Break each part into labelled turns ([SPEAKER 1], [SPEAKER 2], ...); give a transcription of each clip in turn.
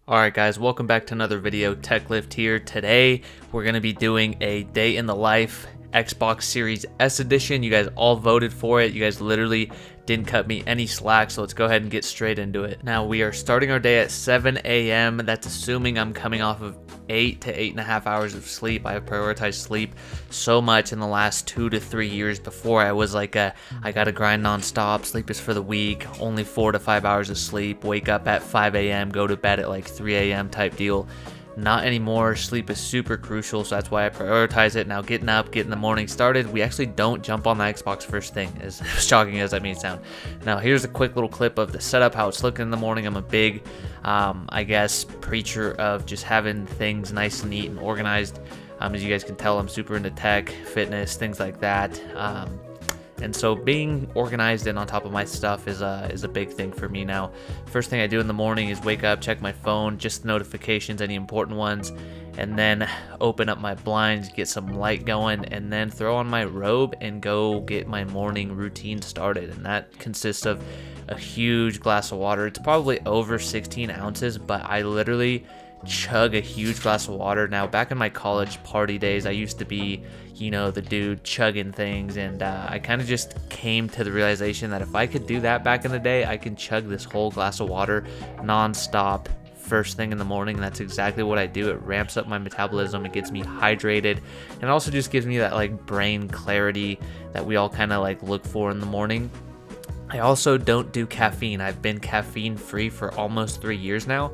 [SPEAKER 1] Alright guys, welcome back to another video. TechLift here. Today we're going to be doing a day in the life Xbox Series S edition. You guys all voted for it. You guys literally didn't cut me any slack, so let's go ahead and get straight into it. Now we are starting our day at 7 a.m. That's assuming I'm coming off of 8 to 8.5 hours of sleep. I have prioritized sleep so much in the last 2 to 3 years. Before I was like I gotta grind non-stop, sleep is for the weak, only 4 to 5 hours of sleep, wake up at 5 a.m., go to bed at like 3 a.m. type deal. Not anymore. Sleep is super crucial, so that's why I prioritize it. Now getting up, getting the morning started, we actually don't jump on the Xbox first thing, as shocking as that may sound. Now here's a quick little clip of the setup, how it's looking in the morning. I'm a big, I guess, preacher of just having things nice and neat and organized. As you guys can tell, I'm super into tech, fitness, things like that. And so being organized and on top of my stuff is a big thing for me now. First thing I do in the morning is wake up, check my phone, just notifications, any important ones, and then open up my blinds, get some light going, and then throw on my robe and go get my morning routine started. And that consists of a huge glass of water. It's probably over 16 ounces, but I literally chug a huge glass of water. Now back in my college party days, I used to be, you know, the dude chugging things, and I kind of just came to the realization that if I could do that back in the day, I can chug this whole glass of water non-stop first thing in the morning. And that's exactly what I do. It ramps up my metabolism, it gets me hydrated, and it also just gives me that like brain clarity that we all kind of like look for in the morning. I also don't do caffeine. I've been caffeine free for almost 3 years now,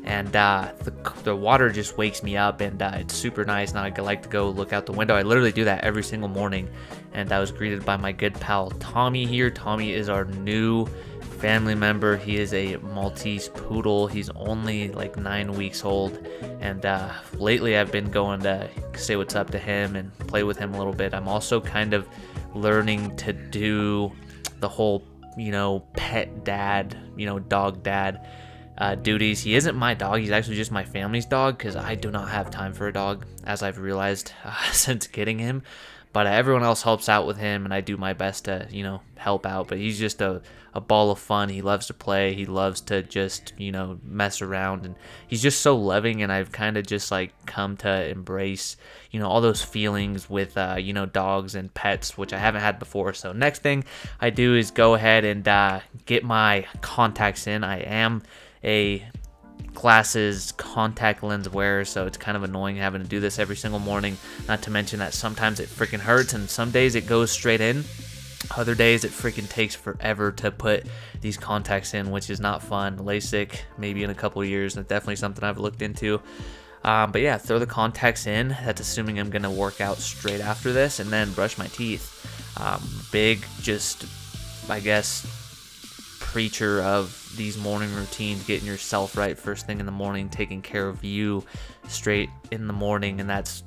[SPEAKER 1] and the water just wakes me up, and it's super nice. Now I like to go look out the window. I literally do that every single morning, and I was greeted by my good pal Tommy here. Tommy is our new family member. He is a Maltese poodle. He's only like 9 weeks old, and lately I've been going to say what's up to him and play with him a little bit. I'm also kind of learning to do the whole, you know, pet dad, you know, dog dad duties. He isn't my dog, he's actually just my family's dog, because I do not have time for a dog, as I've realized since getting him. But everyone else helps out with him, and I do my best to, you know, help out. But he's just a ball of fun. He loves to play. He loves to just, you know, mess around. And he's just so loving, and I've kind of just, like, come to embrace, you know, all those feelings with, you know, dogs and pets, which I haven't had before. So next thing I do is go ahead and get my contacts in. I am a glasses contact lens wearer, so it's kind of annoying having to do this every single morning. Not to mention that sometimes it freaking hurts, and some days it goes straight in, other days it freaking takes forever to put these contacts in, which is not fun. LASIK maybe in a couple of years, and definitely something I've looked into. But yeah, throw the contacts in. That's assuming I'm gonna work out straight after this, and then brush my teeth. Big, just, I guess, preacher of these morning routines, getting yourself right first thing in the morning, taking care of you straight in the morning. And that's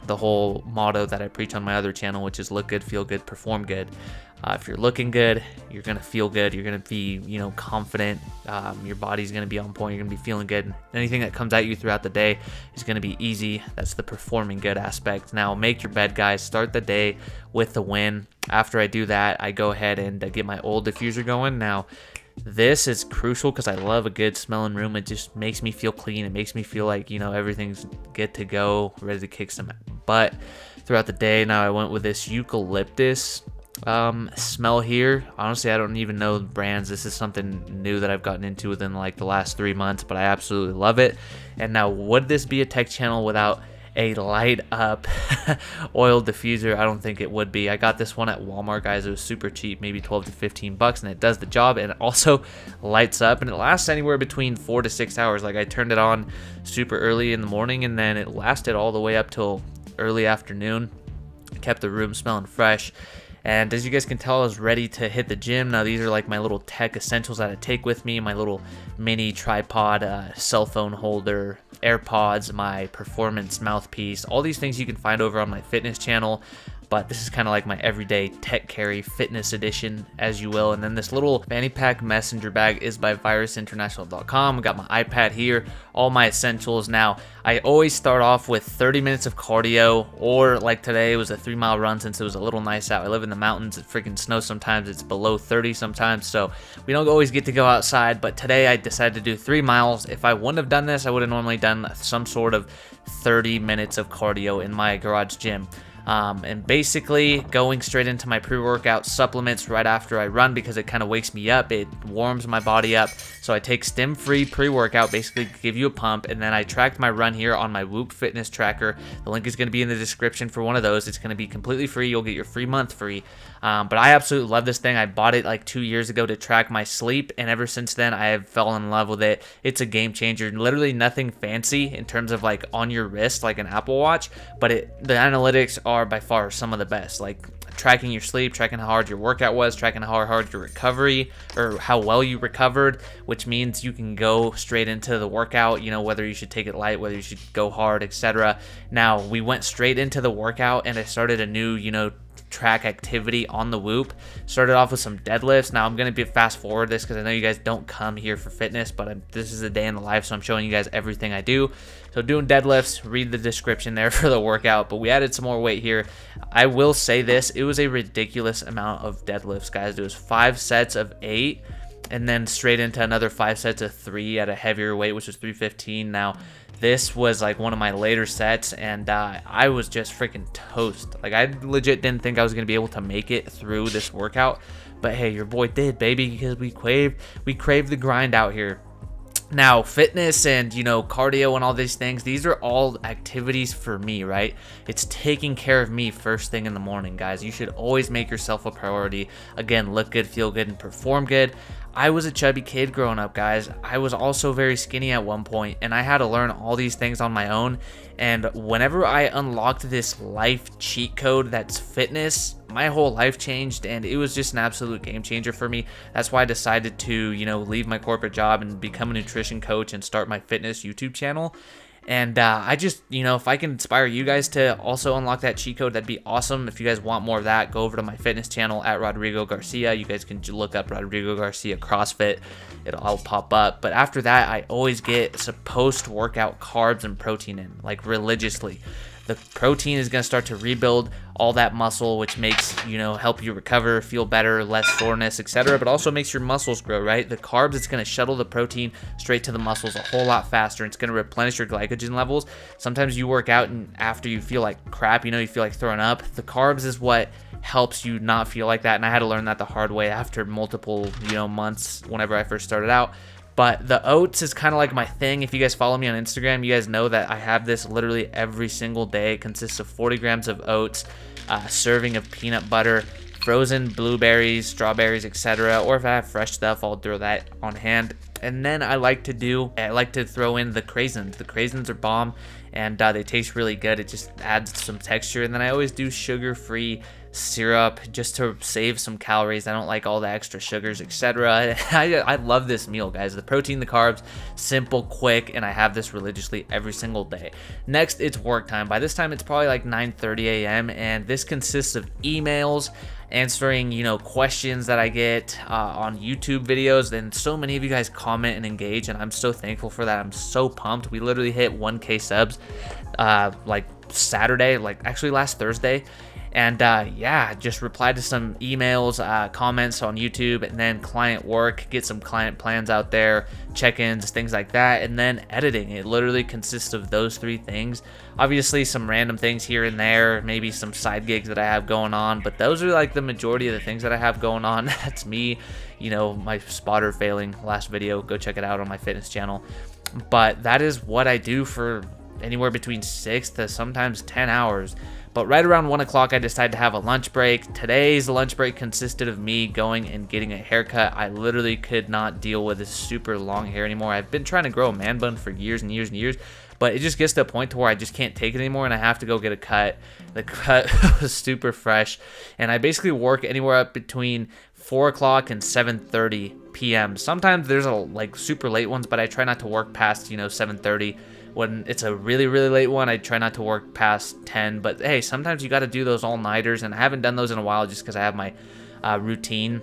[SPEAKER 1] the whole motto that I preach on my other channel, which is look good, feel good, perform good. If you're looking good, you're gonna feel good, you're gonna be, you know, confident, your body's gonna be on point, you're gonna be feeling good. Anything that comes at you throughout the day is gonna be easy. That's the performing good aspect. Now make your bed, guys. Start the day with the win. After I do that, I go ahead and get my old diffuser going. Now this is crucial because I love a good smelling room. It just makes me feel clean. It makes me feel like, you know, everything's good to go, ready to kick some butt throughout the day. Now I went with this eucalyptus smell here. Honestly, I don't even know the brands. This is something new that I've gotten into within like the last 3 months, but I absolutely love it. And now, would this be a tech channel without a light up oil diffuser? I don't think it would be. I got this one at Walmart, guys. It was super cheap, maybe 12 to 15 bucks, and it does the job, and it also lights up, and it lasts anywhere between 4 to 6 hours. Like, I turned it on super early in the morning, and then it lasted all the way up till early afternoon. Kept the room smelling fresh. And as you guys can tell, I was ready to hit the gym. Now these are like my little tech essentials that I take with me. My little mini tripod, cell phone holder, AirPods, my performance mouthpiece. All these things you can find over on my fitness channel. but this is kind of like my everyday tech carry fitness edition, as you will. And then this little fanny pack messenger bag is by virusinternational.com. I got my iPad here, all my essentials. Now, I always start off with 30 minutes of cardio, or like today, it was a 3-mile run since it was a little nice out. I live in the mountains, it freaking snows sometimes, it's below 30 sometimes, so we don't always get to go outside. But today I decided to do 3 miles. If I wouldn't have done this, I would have normally done some sort of 30 minutes of cardio in my garage gym. And basically going straight into my pre-workout supplements right after I run, because it kind of wakes me up, it warms my body up. So I take stim-free pre-workout, basically give you a pump, and then I tracked my run here on my Whoop fitness tracker. The link is going to be in the description for one of those. It's going to be completely free. You'll get your free month free. But I absolutely love this thing. I bought it like 2 years ago to track my sleep, and ever since then I have fallen in love with it. It's a game changer. Literally nothing fancy in terms of like on your wrist like an Apple Watch, but the analytics are by far some of the best. Like tracking your sleep, tracking how hard your workout was, tracking how hard your recovery, or how well you recovered, which means you can go straight into the workout, you know, whether you should take it light, whether you should go hard, etc. Now, we went straight into the workout, and I started a new, you know, track activity on the Whoop. Started off with some deadlifts. Now I'm going to be fast forward this because I know you guys don't come here for fitness, but this is a day in the life, so I'm showing you guys everything I do. So doing deadlifts, read the description there for the workout, but we added some more weight here. I will say this, it was a ridiculous amount of deadlifts, guys. It was 5 sets of 8, and then straight into another 5 sets of 3 at a heavier weight, which was 315. Now, this was like one of my later sets, and I was just freaking toast. Like, I legit didn't think I was gonna be able to make it through this workout, but hey, your boy did, baby, because we crave the grind out here. Now, fitness and, you know, cardio and all these things, these are all activities for me, right? It's taking care of me first thing in the morning, guys. You should always make yourself a priority. Again, look good, feel good, and perform good. I was a chubby kid growing up, guys. I was also very skinny at one point, and I had to learn all these things on my own. And whenever I unlocked this life cheat code that's fitness, my whole life changed, and it was just an absolute game changer for me. That's why I decided to, you know, leave my corporate job and become a nutrition coach and start my fitness YouTube channel. And I just, you know, if I can inspire you guys to also unlock that cheat code, that'd be awesome. If you guys want more of that, go over to my fitness channel at Rodrigo Garcia. You guys can look up Rodrigo Garcia CrossFit. It'll all pop up. But after that, I always get some post-workout carbs and protein in, like religiously. The protein is going to start to rebuild all that muscle, which makes, you know, help you recover, feel better, less soreness, etc. But also makes your muscles grow, right? The carbs, it's going to shuttle the protein straight to the muscles a whole lot faster. It's going to replenish your glycogen levels. Sometimes you work out and after you feel like crap, you know, you feel like throwing up. The carbs is what helps you not feel like that. And I had to learn that the hard way after multiple, you know, months whenever I first started out. But the oats is kind of like my thing. If you guys follow me on Instagram, you guys know that I have this literally every single day. It consists of 40 grams of oats, a serving of peanut butter, frozen blueberries, strawberries, etc. Or if I have fresh stuff, I'll throw that on hand. And then I like to throw in the craisins. The craisins are bomb, and they taste really good. It just adds some texture. And then I always do sugar-free syrup just to save some calories. I don't like all the extra sugars, etc. I love this meal, guys. The protein, the carbs, simple, quick, and I have this religiously every single day. Next, it's work time. By this time, it's probably like 9:30 a.m. and this consists of emails, answering, you know, questions that I get on YouTube videos. And so many of you guys comment and engage, and I'm so thankful for that. I'm so pumped. We literally hit 1K subs like Saturday, like actually last Thursday. And yeah, just reply to some emails, comments on YouTube, and then client work, get some client plans out there, check-ins, things like that, and then editing. It literally consists of those 3 things. Obviously, some random things here and there, maybe some side gigs that I have going on, but those are like the majority of the things that I have going on. That's me, you know, my spotter failing last video. Go check it out on my fitness channel. But that is what I do for anywhere between 6 to sometimes 10 hours. But right around 1 o'clock, I decided to have a lunch break. Today's lunch break consisted of me going and getting a haircut. I literally could not deal with this super long hair anymore. I've been trying to grow a man bun for years and years and years, but it just gets to a point to where I just can't take it anymore, and I have to go get a cut. The cut was super fresh, and I basically work anywhere up between 4 o'clock and 7:30 p.m. Sometimes there's like super late ones, but I try not to work past 7:30. When it's a really late one, I try not to work past 10. But hey, sometimes you got to do those all-nighters, and I haven't done those in a while just because I have my routine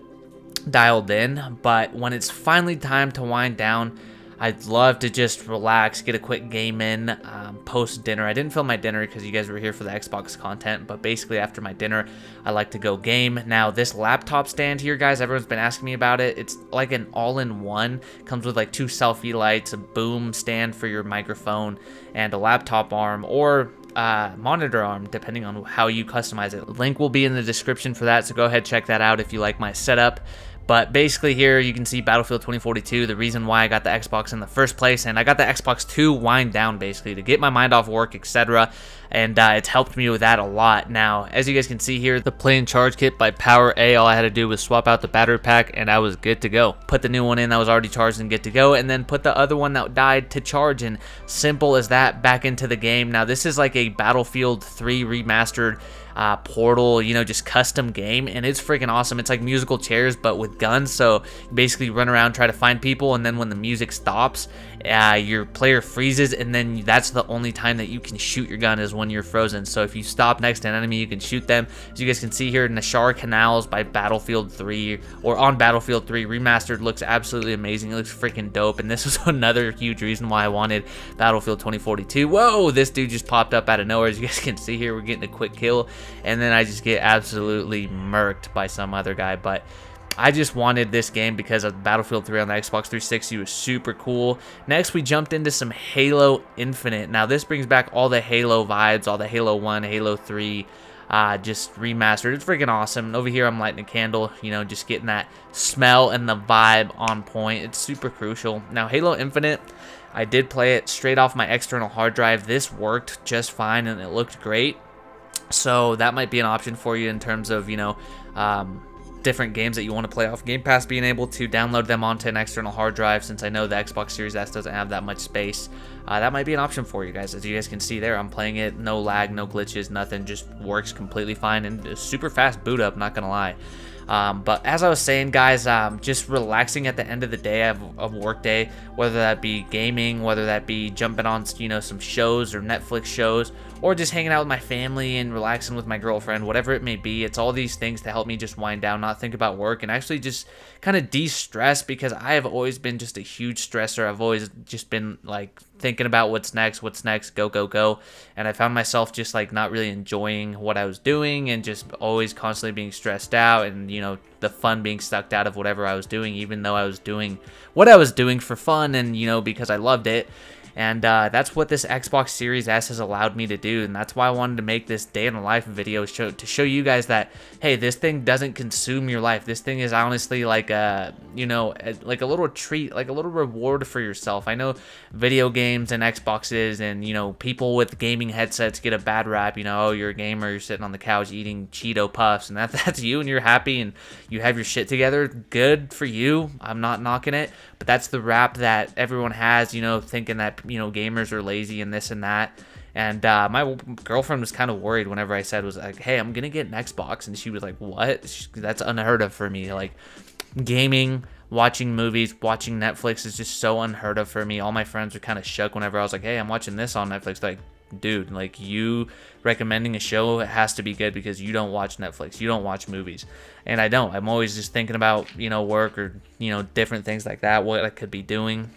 [SPEAKER 1] dialed in. But when it's finally time to wind down, I'd love to just relax, get a quick game in post dinner. I didn't film my dinner because you guys were here for the Xbox content, but basically after my dinner, I like to go game. Now, this laptop stand here, guys, everyone's been asking me about it. It's like an all-in-one. Comes with like 2 selfie lights, a boom stand for your microphone, and a laptop arm or monitor arm, depending on how you customize it. Link will be in the description for that, so go ahead, check that out if you like my setup. But basically here you can see Battlefield 2042, the reason why I got the Xbox in the first place, and I got the Xbox to wind down basically, to get my mind off work, etc. And it's helped me with that a lot. Now, as you guys can see here, the Play and Charge Kit by PowerA, all I had to do was swap out the battery pack and I was good to go. Put the new one in that was already charged and good to go, and then put the other one that died to charge, and simple as that, back into the game. Now, this is like a Battlefield 3 remastered Portal, just custom game, and it's freaking awesome. It's like musical chairs but with guns, so you basically run around, try to find people, and then when the music stops, your player freezes, and then that's the only time that you can shoot your gun is when you're frozen. So if you stop next to an enemy, you can shoot them. As you guys can see here, Nashar Canals by Battlefield 3, or on Battlefield 3 remastered, looks absolutely amazing. It looks freaking dope, and this was another huge reason why I wanted Battlefield 2042. Whoa, this dude just popped up out of nowhere. As you guys can see here, we're getting a quick kill, and then I just get absolutely murked by some other guy. But I just wanted this game because of Battlefield 3 on the Xbox 360 was super cool. Next, we jumped into some Halo Infinite. Now, this brings back all the Halo vibes, all the Halo 1, Halo 3, just remastered. It's freaking awesome. And over here, I'm lighting a candle, just getting that smell and the vibe on point. It's super crucial. Now, Halo Infinite, I did play it straight off my external hard drive. This worked just fine, and it looked great. So that might be an option for you in terms of, different games that you want to play off Game Pass, being able to download them onto an external hard drive. Since I know the Xbox Series S doesn't have that much space, that might be an option for you guys. As you guys can see there, I'm playing it, no lag, no glitches, nothing, just works completely fine, and a super fast boot up, not gonna lie. But as I was saying, guys, just relaxing at the end of the day of work day, whether that be gaming, whether that be jumping on, some shows or Netflix shows, or just hanging out with my family and relaxing with my girlfriend, whatever it may be. It's all these things to help me just wind down, not think about work, and actually just kind of de-stress, because I have always been just a huge stressor. I've always just been like thinking about what's next, go. And I found myself just like not really enjoying what I was doing, and just always constantly being stressed out, and the fun being sucked out of whatever I was doing, even though I was doing what I was doing for fun and because I loved it. And that's what this Xbox Series S has allowed me to do, and that's why I wanted to make this day in the life video, to show you guys that, hey, this thing doesn't consume your life. This thing is honestly like a, like a little treat, like a little reward for yourself. I know video games and Xboxes and, people with gaming headsets get a bad rap, oh, you're a gamer, you're sitting on the couch eating Cheeto Puffs, and that's you, and you're happy, and you have your shit together. Good for you. I'm not knocking it, but that's the rap that everyone has, thinking that gamers are lazy and this and that. And my girlfriend was kind of worried whenever I said, was like, hey, I'm gonna get an Xbox, and she was like, what? That's unheard of for me. Like, gaming, watching movies, watching Netflix is just so unheard of for me. All my friends were kind of shook whenever I was like, hey, I'm watching this on Netflix. Like, dude, like, you recommending a show, it has to be good, because you don't watch Netflix, you don't watch movies, and I don't. I'm always just thinking about work or different things like that, what I could be doing.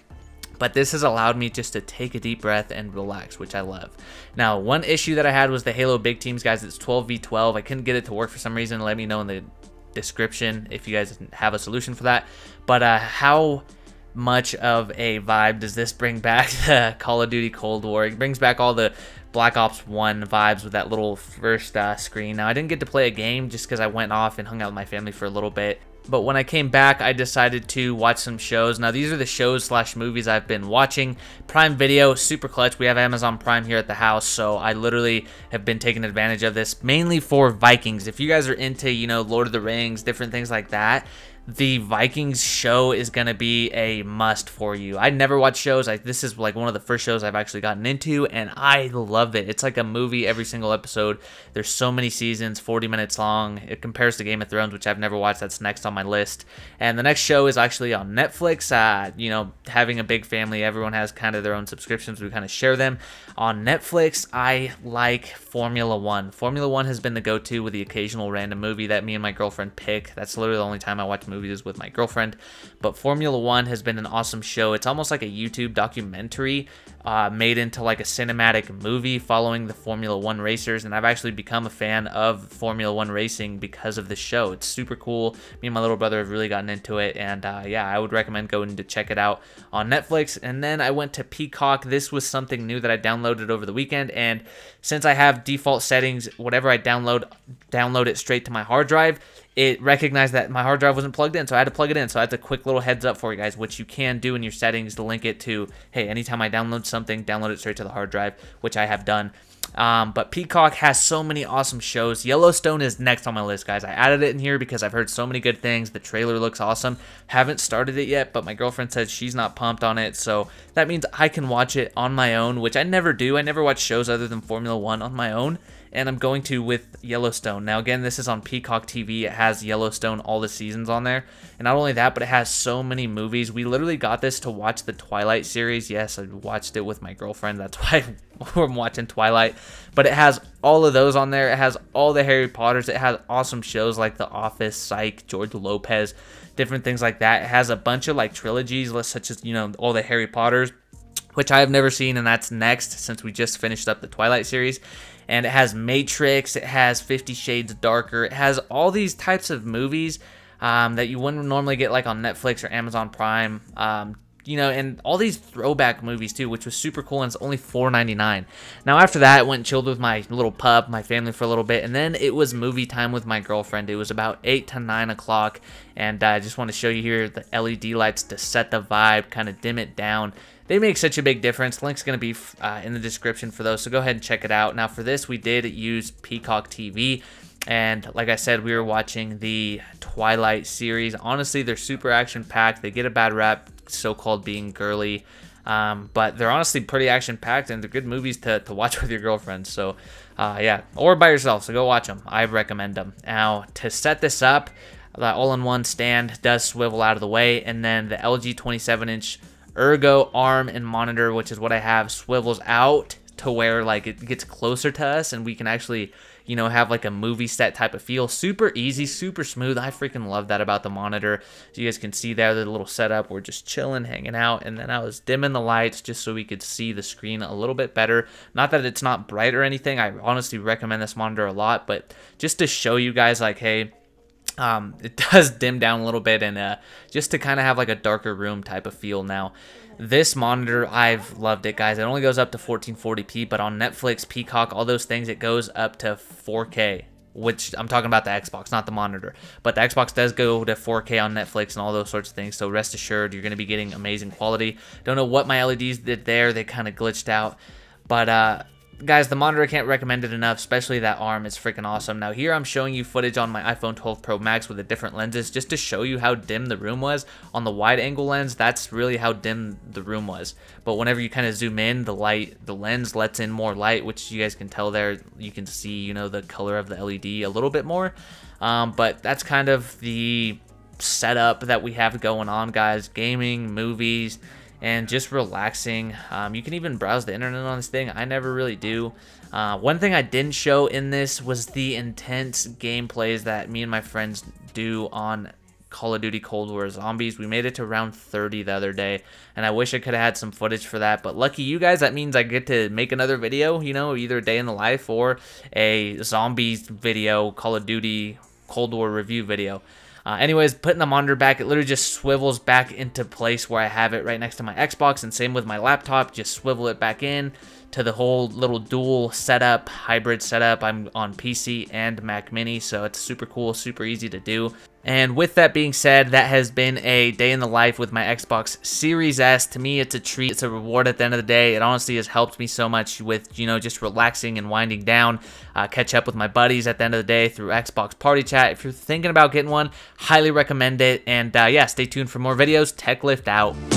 [SPEAKER 1] But this has allowed me just to take a deep breath and relax, which I love. Now, one issue that I had was the Halo Big Teams, guys. It's 12v12. I couldn't get it to work for some reason. Let me know in the description if you guys have a solution for that. But how much of a vibe does this bring back to Call of Duty Cold War? It brings back all the Black Ops 1 vibes with that little first screen. Now, I didn't get to play a game just because I went off and hung out with my family for a little bit. But when I came back, I decided to watch some shows. Now, these are the shows / movies I've been watching. Prime Video, super clutch. We have Amazon Prime here at the house, so I literally have been taking advantage of this, mainly for Vikings. If you guys are into, Lord of the Rings, different things like that, the Vikings show is going to be a must for you. I never watch shows. This is like one of the first shows I've actually gotten into, and I love it. It's like a movie every single episode. There's so many seasons, 40 minutes long. It compares to Game of Thrones, which I've never watched. That's next on my list. And the next show is actually on Netflix. You know, having a big family, everyone has kind of their own subscriptions. We kind of share them. On Netflix, I like Formula One. Formula One has been the go-to with the occasional random movie that me and my girlfriend pick. That's literally the only time I watch movies is with my girlfriend. But Formula One has been an awesome show. It's almost like a YouTube documentary made into like a cinematic movie following the Formula One racers, and I've actually become a fan of Formula One racing because of the show. It's super cool. Me and my little brother have really gotten into it, and yeah, I would recommend going to check it out on Netflix. And then I went to Peacock. This was something new that I downloaded over the weekend, and since I have default settings, whatever I download it straight to my hard drive. It recognized that my hard drive wasn't plugged in, so I had to plug it in. So that's a quick little heads up for you guys, which you can do in your settings to link it to, hey, anytime I download something, download it straight to the hard drive, which I have done. But Peacock has so many awesome shows. Yellowstone is next on my list, guys. I added it in here because I've heard so many good things. The trailer looks awesome. Haven't started it yet, but my girlfriend said she's not pumped on it, so that means I can watch it on my own, which I never do. I never watch shows other than Formula One on my own, and I'm going to with Yellowstone. Now, again, this is on Peacock TV. It has Yellowstone, all the seasons on there. And not only that, but it has so many movies. We literally got this to watch the Twilight series. Yes, I watched it with my girlfriend. That's why I'm watching Twilight. But it has all of those on there. It has all the Harry Potters. It has awesome shows like The Office, Psych, George Lopez, different things like that. It has a bunch of like trilogies, such as, you know, all the Harry Potters, which I have never seen, and that's next since we just finished up the Twilight series. And it has Matrix, it has 50 Shades Darker, it has all these types of movies that you wouldn't normally get like on Netflix or Amazon Prime, you know, and all these throwback movies too, which was super cool, and it's only $4.99. Now after that, I went and chilled with my little pup, my family for a little bit, and then it was movie time with my girlfriend. It was about 8 to 9 o'clock, and I just want to show you here the LED lights to set the vibe, kind of dim it down. They make such a big difference. Link's going to be in the description for those, so go ahead and check it out. Now for this, we did use Peacock TV, and like I said, we were watching the Twilight series. Honestly, they're super action-packed. They get a bad rap, so-called being girly, but they're honestly pretty action-packed, and they're good movies to watch with your girlfriend. So yeah, or by yourself, so go watch them. I recommend them. Now, to set this up, the all-in-one stand does swivel out of the way, and then the LG 27-inch Ergo arm and monitor, which is what I have, swivels out to where like it gets closer to us, and we can actually, you know, have like a movie set type of feel. Super easy, super smooth. I freaking love that about the monitor. So you guys can see there the little setup. We're just chilling, hanging out, and then I was dimming the lights just so we could see the screen a little bit better. Not that it's not bright or anything. I honestly recommend this monitor a lot, but just to show you guys like, hey, it does dim down a little bit, and just to kind of have like a darker room type of feel. Now this monitor, I've loved it, guys. It only goes up to 1440p, but on Netflix, Peacock, all those things, it goes up to 4K, which I'm talking about the Xbox, not the monitor, but the Xbox does go to 4K on Netflix and all those sorts of things. So rest assured, you're going to be getting amazing quality. Don't know what my LEDs did there. They kind of glitched out, but guys, the monitor, I can't recommend it enough, especially that arm. It's freaking awesome. Now here I'm showing you footage on my iPhone 12 Pro Max with the different lenses just to show you how dim the room was. On the wide angle lens, that's really how dim the room was. But whenever you kind of zoom in, the lens lets in more light, which you guys can tell there. You can see, you know, the color of the LED a little bit more. But that's kind of the setup that we have going on, guys. Gaming, movies, and just relaxing. You can even browse the internet on this thing. I never really do. One thing I didn't show in this was the intense gameplays that me and my friends do on Call of Duty Cold War Zombies. We made it to round 30 the other day, and I wish I could have had some footage for that, but lucky you guys, that means I get to make another video, you know, either a day in the life or a zombies video, Call of Duty Cold War review video. Anyways, putting the monitor back, it literally just swivels back into place where I have it right next to my Xbox, and same with my laptop, just swivel it back in to the whole little dual setup, hybrid setup. I'm on PC and Mac Mini, so it's super cool, super easy to do. And with that being said, that has been a day in the life with my Xbox Series S. To me, it's a treat. It's a reward at the end of the day. It honestly has helped me so much with, you know, just relaxing and winding down. Catch up with my buddies at the end of the day through Xbox Party Chat. If you're thinking about getting one, highly recommend it. And yeah, stay tuned for more videos. TechLift out.